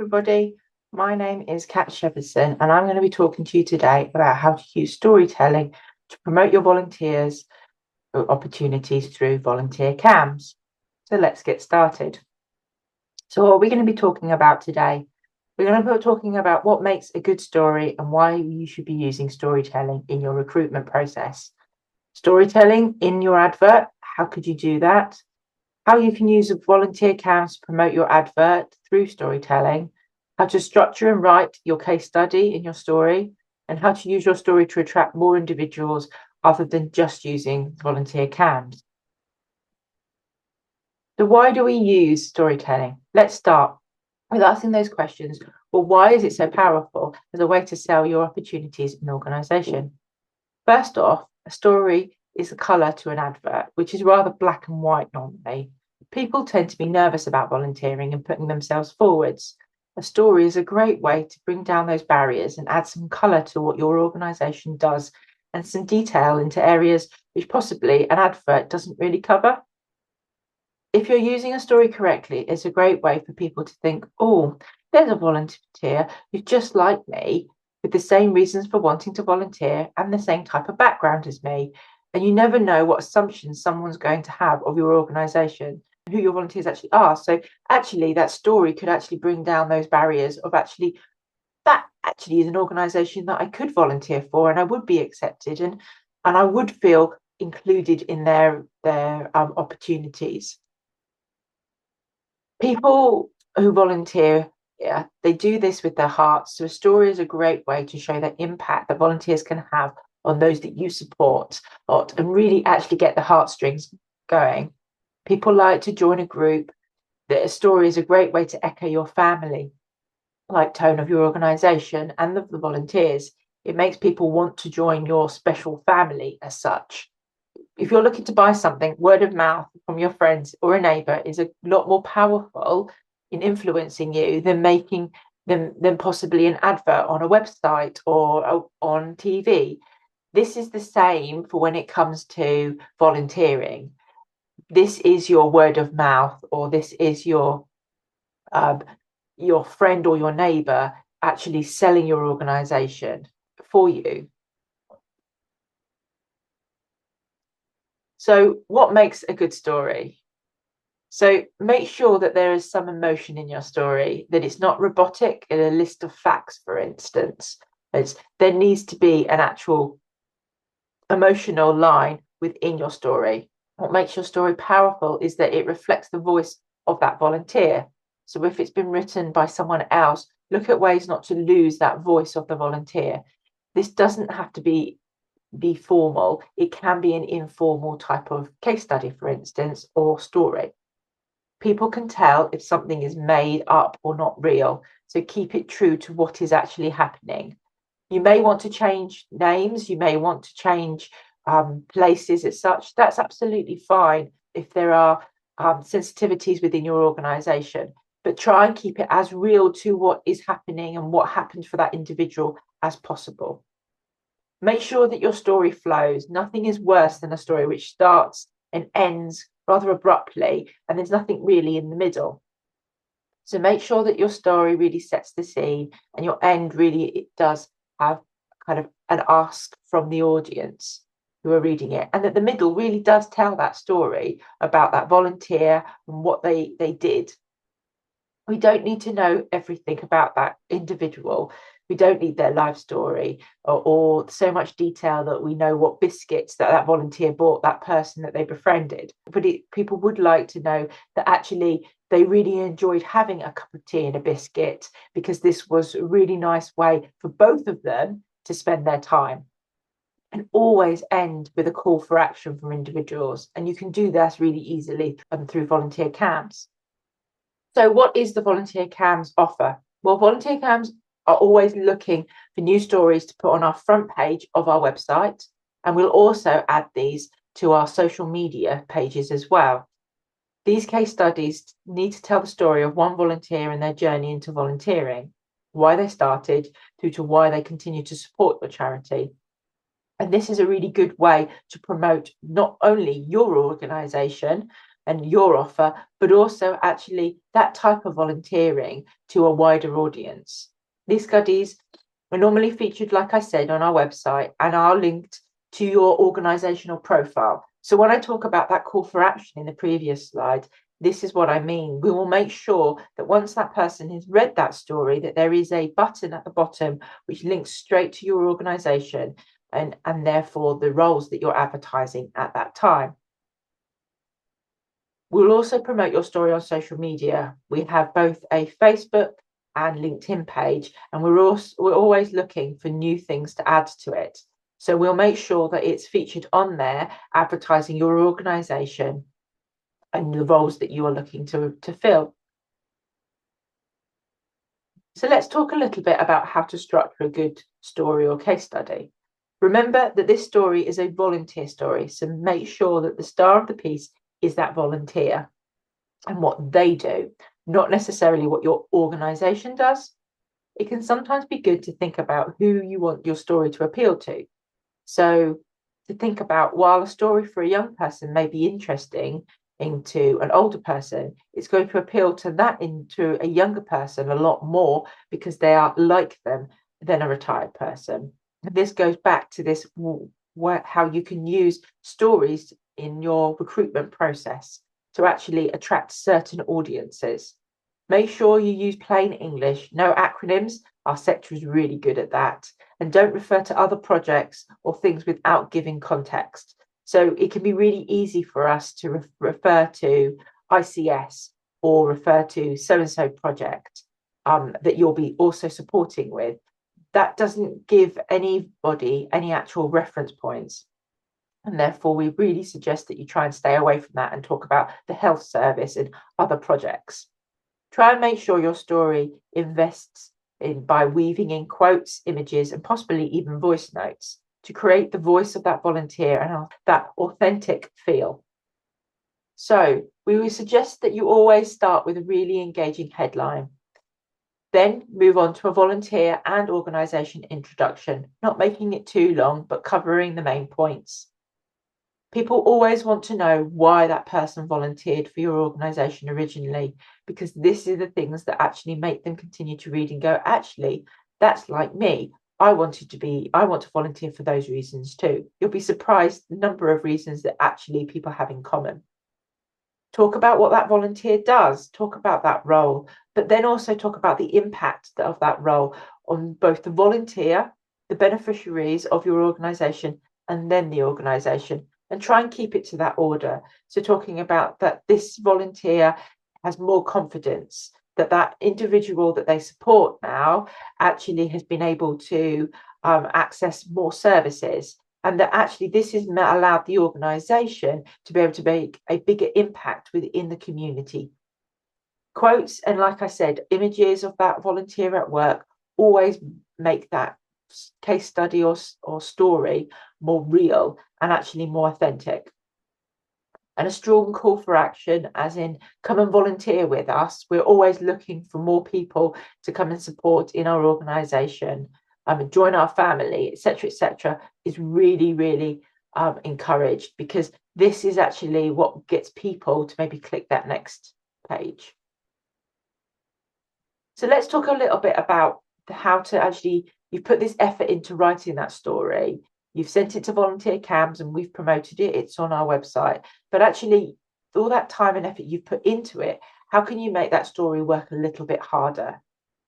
everybody. My name is Kat Shepherdson, and I'm going to be talking to you today about how to use storytelling to promote your volunteers opportunities through volunteer Cambs. So let's get started. So what are we going to be talking about today? We're going to be talking about what makes a good story and why you should be using storytelling in your recruitment process. Storytelling in your advert, how could you do that? How you can use a volunteer Cambs to promote your advert through storytelling, how to structure and write your case study in your story, and how to use your story to attract more individuals other than just using volunteer Cambs. So why do we use storytelling? Let's start with asking those questions. Well, why is it so powerful as a way to sell your opportunities in an organisation? First off, a story is a colour to an advert, which is rather black and white normally. People tend to be nervous about volunteering and putting themselves forwards. A story is a great way to bring down those barriers and add some colour to what your organisation does and some detail into areas which possibly an advert doesn't really cover. If you're using a story correctly, it's a great way for people to think, oh, there's a volunteer who's just like me, with the same reasons for wanting to volunteer and the same type of background as me. And you never know what assumptions someone's going to have of your organisation, who your volunteers actually are. So actually, that story could actually bring down those barriers of actually, that actually is an organisation that I could volunteer for and I would be accepted and I would feel included in their opportunities. People who volunteer, they do this with their hearts. So a story is a great way to show the impact that volunteers can have on those that you support and really actually get the heartstrings going. People like to join a group. A story is a great way to echo your family, like tone of your organisation and the volunteers. It makes people want to join your special family as such. If you're looking to buy something, word of mouth from your friends or a neighbour is a lot more powerful in influencing you than possibly an advert on a website or on TV. This is the same for when it comes to volunteering. This is your word of mouth, or this is your friend or your neighbour actually selling your organisation for you. So what makes a good story? So make sure that there is some emotion in your story, that it's not robotic in a list of facts, for instance. There needs to be an actual emotional line within your story. What makes your story powerful is that it reflects the voice of that volunteer. So if it's been written by someone else, look at ways not to lose that voice of the volunteer. This doesn't have to be formal. It can be an informal type of case study, for instance, or story. People can tell if something is made up or not real, so keep it true to what is actually happening. You may want to change names, you may want to change places as such. That's absolutely fine if there are sensitivities within your organisation, but try and keep it as real to what is happening and what happened for that individual as possible. Make sure that your story flows. Nothing is worse than a story which starts and ends rather abruptly, and there's nothing really in the middle. So make sure that your story really sets the scene and your end really, it does have kind of an ask from the audience who are reading it, and that the middle really does tell that story about that volunteer and what they did. We don't need to know everything about that individual. We don't need their life story or so much detail that we know what biscuits that volunteer bought that person that they befriended. But people would like to know that actually they really enjoyed having a cup of tea and a biscuit, because this was a really nice way for both of them to spend their time. And always end with a call for action from individuals. And you can do that really easily through volunteer Cambs. So what is the volunteer Cambs offer? Well, volunteer Cambs are always looking for new stories to put on our front page of our website. And we'll also add these to our social media pages as well. These case studies need to tell the story of one volunteer and their journey into volunteering, why they started through to why they continue to support your charity. And this is a really good way to promote not only your organisation, and your offer, but also actually that type of volunteering to a wider audience. These studies are normally featured, like I said, on our website and are linked to your organisational profile. So when I talk about that call for action in the previous slide, this is what I mean. We will make sure that once that person has read that story, that there is a button at the bottom which links straight to your organisation and therefore the roles that you're advertising at that time. We'll also promote your story on social media. We have both a Facebook and LinkedIn page, and we're always looking for new things to add to it. So we'll make sure that it's featured on there, advertising your organisation and the roles that you are looking to fill. So let's talk a little bit about how to structure a good story or case study. Remember that this story is a volunteer story, so make sure that the star of the piece is that volunteer and what they do, not necessarily what your organisation does. It can sometimes be good to think about who you want your story to appeal to. So to think about, while a story for a young person may be interesting into an older person, it's going to appeal to into a younger person a lot more because they are like them than a retired person. And this goes back to this how you can use stories in your recruitment process to actually attract certain audiences. Make sure you use plain English, no acronyms. Our sector is really good at that. And don't refer to other projects or things without giving context. So it can be really easy for us to refer to ICS or refer to so-and-so project that you'll be also supporting with. That doesn't give anybody any actual reference points. And therefore, we really suggest that you try and stay away from that and talk about the health service and other projects. Try and make sure your story invests in by weaving in quotes, images, and possibly even voice notes to create the voice of that volunteer and that authentic feel. So we would suggest that you always start with a really engaging headline. Then move on to a volunteer and organisation introduction, not making it too long, but covering the main points. People always want to know why that person volunteered for your organisation originally, because this is the things that actually make them continue to read and go, actually, that's like me. I want to volunteer for those reasons too. You'll be surprised the number of reasons that actually people have in common. Talk about what that volunteer does, talk about that role, but then also talk about the impact of that role on both the volunteer, the beneficiaries of your organisation, and then the organisation. And try and keep it to that order. So talking about that this volunteer has more confidence, that individual that they support now actually has been able to access more services, and that actually this has allowed the organisation to be able to make a bigger impact within the community. Quotes and, like I said, images of that volunteer at work always make that case study or story more real and actually more authentic. And a strong call for action, as in come and volunteer with us. We're always looking for more people to come and support in our organisation, join our family, etc., is really, really encouraged, because this is actually what gets people to maybe click that next page. So let's talk a little bit about how to actually, you've put this effort into writing that story. You've sent it to Volunteer Cambs and we've promoted it. It's on our website. But actually, all that time and effort you've put into it, how can you make that story work a little bit harder?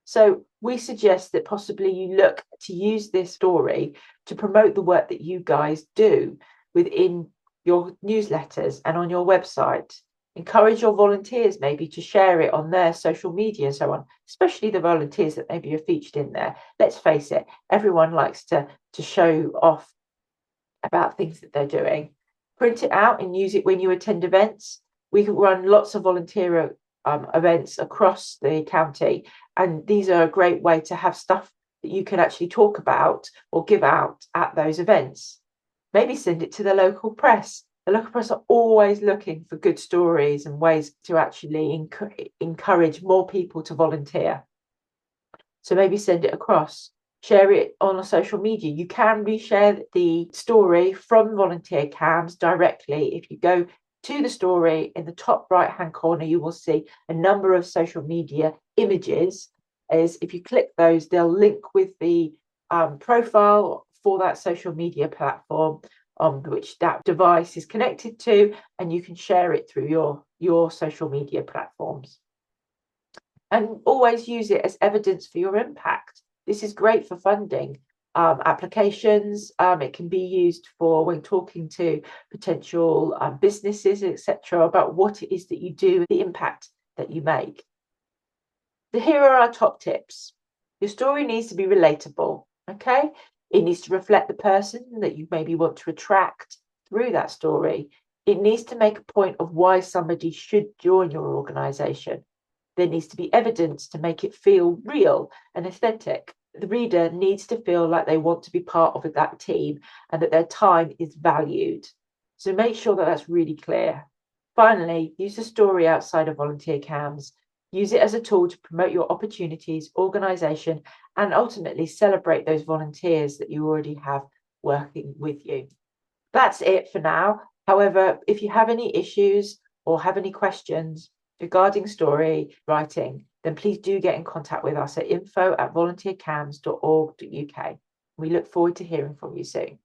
So we suggest that possibly you look to use this story to promote the work that you guys do within your newsletters and on your website. Encourage your volunteers maybe to share it on their social media and so on, especially the volunteers that maybe are featured in there. Let's face it, everyone likes to show off about things that they're doing. Print it out and use it when you attend events. We can run lots of volunteer events across the county, and these are a great way to have stuff that you can actually talk about or give out at those events. Maybe send it to the local press. The local press are always looking for good stories and ways to actually encourage more people to volunteer. So maybe send it across. Share it on social media. You can reshare the story from Volunteer Cambs directly if you go to the story, in the top right-hand corner, you will see a number of social media images. As if you click those, they'll link with the profile for that social media platform on which that device is connected to, and you can share it through your social media platforms. And always use it as evidence for your impact. This is great for funding applications. It can be used for when talking to potential businesses, etc., about what it is that you do, the impact that you make. So here are our top tips. Your story needs to be relatable, okay? It needs to reflect the person that you maybe want to attract through that story. It needs to make a point of why somebody should join your organisation. There needs to be evidence to make it feel real and authentic. The reader needs to feel like they want to be part of that team and that their time is valued. So make sure that that's really clear. Finally, use the story outside of volunteer Cambs. Use it as a tool to promote your opportunities, organisation, and ultimately celebrate those volunteers that you already have working with you. That's it for now. However, if you have any issues or have any questions regarding story writing, then please do get in contact with us at info@volunteercambs.org.uk. We look forward to hearing from you soon.